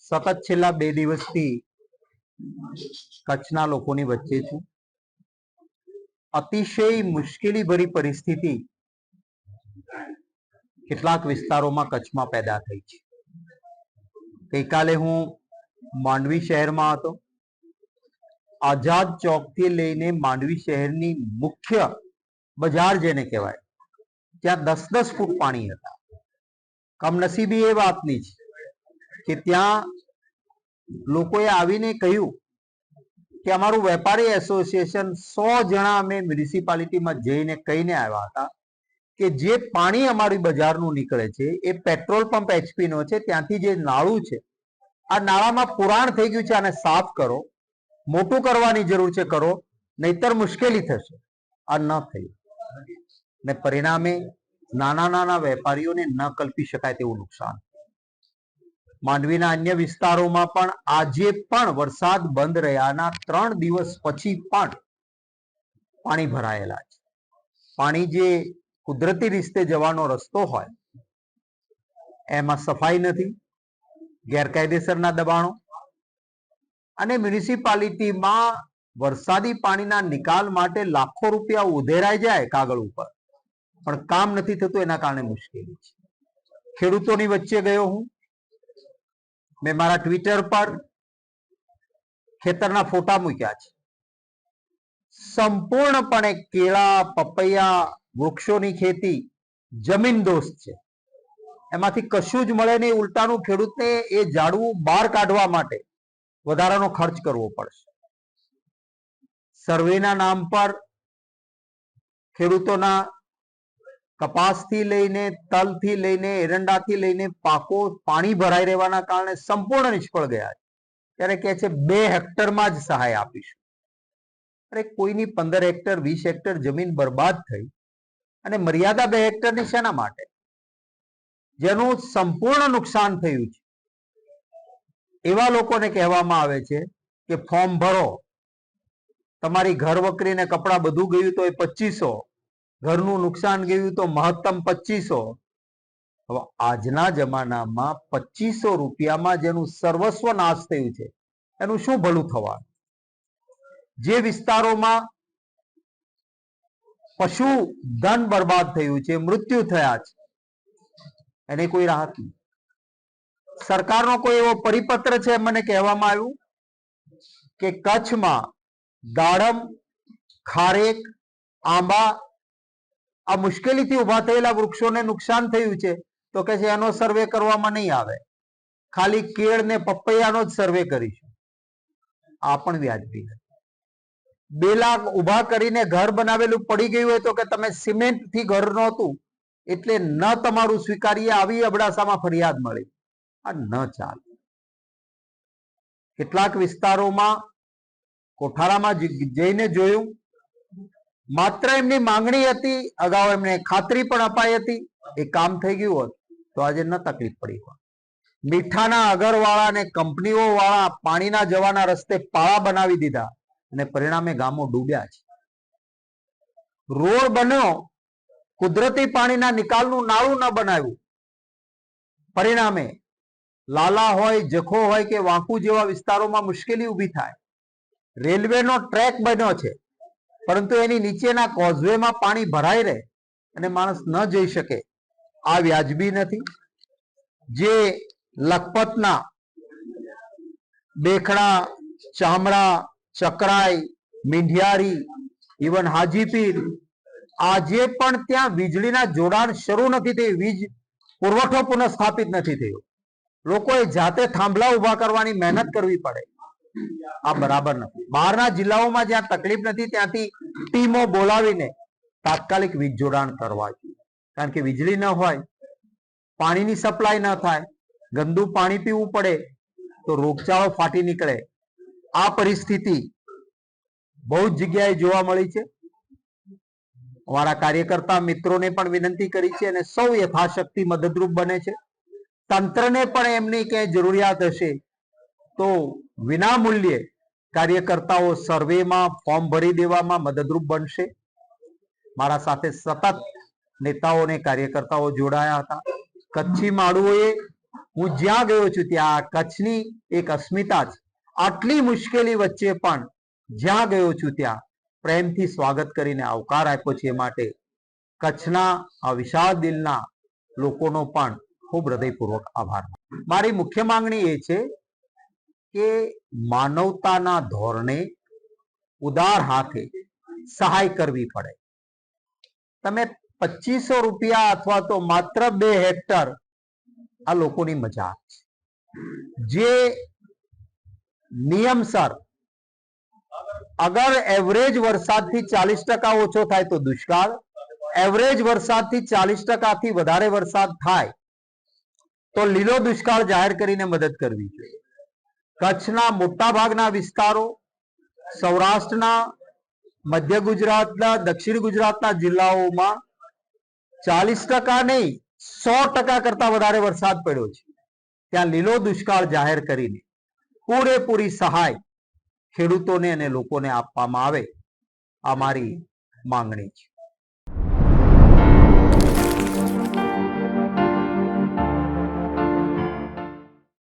સતત છેલ્લા 2 દિવસથી કચ્છના લોકોની વચ્ચે છું. અતિશય મુશ્કેલી ભરી પરિસ્થિતિ કેટલાક વિસ્તારોમાં કચ્છમાં પેદા થઈ છે. ગઈકાલે હું માંડવી શહેરમાં હતો. આઝાદ ચોકથી લઈને માંડવી શહેરની મુખ્ય બજાર જેને કહેવાય ત્યાં 10-10 ફૂટ પાણી હતા. કમનસીબી એ વાતની છે કે ત્યાં લોકોએ આવીને કહ્યું કે અમારું વેપારી એસોસિએશન 100 જણા અમે મ્યુનિસિપાલિટીમાં જઈને કહીને આવ્યા હતા કે જે પાણી અમારી બજારનું નીકળે છે એ પેટ્રોલ પંપ એચપી નો છે, ત્યાંથી જે નાળું છે આ નાળામાં પુરાણ થઈ ગયું છે, આને સાફ કરો, મોટું કરવાની જરૂર છે, કરો, નહીતર મુશ્કેલી થશે. આ ન થયું ને પરિણામે નાના નાના વેપારીઓને ન કલ્પી શકાય તેવું નુકસાન. માંડવીના અન્ય વિસ્તારોમાં પણ આજે પણ વરસાદ બંધ રહ્યાના 3 દિવસ પછી પણ પાણી ભરાયેલા છે. પાણી જે કુદરતી રીતે જવાનો રસ્તો હોય એમાં સફાઈ નથી, ગેરકાયદેસરના દબાણો, અને મ્યુનિસિપાલિટીમાં વરસાદી પાણીના નિકાલ માટે લાખો રૂપિયા ઉધેરાઈ જાય કાગળ ઉપર, પણ કામ નથી થતું. એના કારણે મુશ્કેલી છે. ખેડૂતોની વચ્ચે ગયો હું. મેં મારા ટ્વિટર પર ખેતરના ફોટા મૂક્યા છે. સંપૂર્ણપણે કેળા, પપૈયા, વૃક્ષોની ખેતી જમીન દોસ્ત છે. એમાંથી કશું જ મળે નહીં. ઉલટાનું ખેડૂતને એ ઝાડવું બહાર કાઢવા માટે વધારાનો ખર્ચ કરવો પડશે. સર્વેના નામ પર ખેડૂતોના કપાસથી લઈને તલથી લઈને એરંડાથી લઈને પાકો પાણી ભરાઈ રહેવાના કારણે સંપૂર્ણ નિષ્ફળ ગયા છે. ત્યારે કહે છે 2 હેક્ટરમાં જ સહાય આપીશું. અરે કોઈની 15 હેક્ટર 20 હેક્ટર જમીન બરબાદ થઈ અને મર્યાદા 2 હેક્ટરની શેના માટે? જેનું સંપૂર્ણ નુકસાન થયું છે એવા લોકોને કહેવામાં આવે છે કે ફોર્મ ભરો, તમારી ઘર વકરીને કપડા બધું ગયું તો એ 2500, ઘરનું નુકસાન ગયું તો મહત્તમ 2500. હવે આજના જમાનામાં 2500 રૂપિયામાં જેનું સર્વસ્વ નાશ થયું છે એનું શું ભલું થવાનું? જે વિસ્તારોમાં પશુ ધન બરબાદ થયું છે, મૃત્યુ થયા છે, એને કોઈ રાહત નહીં. સરકારનો કોઈ એવો પરિપત્ર છે? મને કહેવામાં આવ્યું કે કચ્છમાં દાડમ, ખારેક, આંબા આ મુશ્કેલીથી ઉભા થયેલા વૃક્ષોને નુકસાન થયું છે તો કે છે એનો સર્વે કરવામાં નહીં આવે, ખાલી કેળ ને પપૈયાનો જ સર્વે કરીશું. આ પણ વ્યાજબી નથી. 2 લાખ ઉભા કરીને ઘર બનાવેલું પડી ગયું હોય તો કે તમે સિમેન્ટથી ઘર નહોતું એટલે ન તમારું સ્વીકારીએ, આવી અબડાસામાં ફરિયાદ મળી. આ ન ચાલે. કેટલાક વિસ્તારોમાં કોઠારામાં જઈને જોયું, માત્ર એમની માંગણી હતી, અગાઉ એમને ખાતરી પણ અપાઈ હતી, એ કામ થઈ ગયું હોત તો આજે ન તકલીફ પડી હોત. મીઠાના અગરવાળા અને કંપનીઓ વાળા પાણીના જવાના રસ્તે પાળા બનાવી દીધા અને પરિણામે ગામો ડૂબ્યા છે. રોડ બન્યો, કુદરતી પાણીના નિકાલનું નાળું ન બનાવ્યું, પરિણામે લાલા હોય, જખો હોય કે વાંકુ જેવા વિસ્તારોમાં મુશ્કેલી ઊભી થાય. રેલવેનો ટ્રેક બન્યો છે પરંતુ એની નીચેના કોઝવેમાં પાણી ભરાઈ રહે અને માણસ ન જઈ શકે. આ વ્યાજબી નથી. જે લખપતના બેખડા, ચામડા, ચકરાઈ, મીંઢિયારી, ઇવન હાજીપીર, આજે પણ ત્યાં વીજળીના જોડાણ શરૂ નથી થયું, વીજ પુરવઠો પુનઃસ્થાપિત નથી થયો. લોકોએ જાતે થાંભલા ઉભા કરવાની મહેનત કરવી પડે. આ બરાબર નથી. બહારના જિલ્લાઓમાં જ્યાં તકલીફ નથી ત્યાંથી ટીમો બોલાવીને તાત્કાલિક વીજ જોડાણ કરવા જોઈએ. કારણ કે વીજળી ન હોય, પાણીની સપ્લાય ન થાય, ગંદુ પાણી પીવું પડે તો રોગચાળો ફાટી નીકળે. આ પરિસ્થિતિ બહુ જ જગ્યાએ જોવા મળી છે. અમારા કાર્યકર્તા મિત્રોને પણ વિનંતી કરી છે અને સૌ યથાશક્તિ મદદરૂપ બને છે. તંત્રને પણ એમની ક્યાંય જરૂરિયાત હશે તો વિના મૂલ્યે કાર્યકર્તાઓ સર્વેમાં ફોર્મ ભરી દેવામાં મદદરૂપ બનશે. મારા સાથે સતત નેતાઓ અને કાર્યકર્તાઓ જોડાયા હતા. કચ્છી માળુઓએ હું જ્યાં ગયો છું ત્યાં કચ્છની એક અસ્મિતા છે. આટલી મુશ્કેલી વચ્ચે પણ જ્યાં ગયો છું ત્યાં પ્રેમથી સ્વાગત કરીને આવકાર આપ્યો છે. એ માટે કચ્છના આ વિશાળ દિલના લોકોનો પણ ખૂબ હૃદયપૂર્વક આભાર. મારી મુખ્ય માંગણી એ છે કે માનવતાના ધોરણે ઉદાર હાથે સહાય કરવી પડે. તમે 2500 રૂપિયા અથવા તો માત્ર 2 હેક્ટર આ લોકોની મજાક છે. જે નિયમસર અગર એવરેજ વરસાદથી 40% ઓછો થાય તો દુષ્કાળ, એવરેજ વરસાદથી 40%થી વધારે વરસાદ થાય તો લીલો દુષ્કાળ જાહેર કરીને મદદ કરવી જોઈએ. કચ્છના મોટા ભાગના વિસ્તારો, સૌરાષ્ટ્રના, મધ્ય ગુજરાતના, દક્ષિણ ગુજરાતના જિલ્લાઓમાં 40% નહીં 100% કરતા વધારે વરસાદ પડ્યો છે. ત્યાં લીલો દુષ્કાળ જાહેર કરીને પૂરેપૂરી સહાય ખેડૂતોને અને લોકોને આપવામાં આવે, આ મારી માંગણી છે.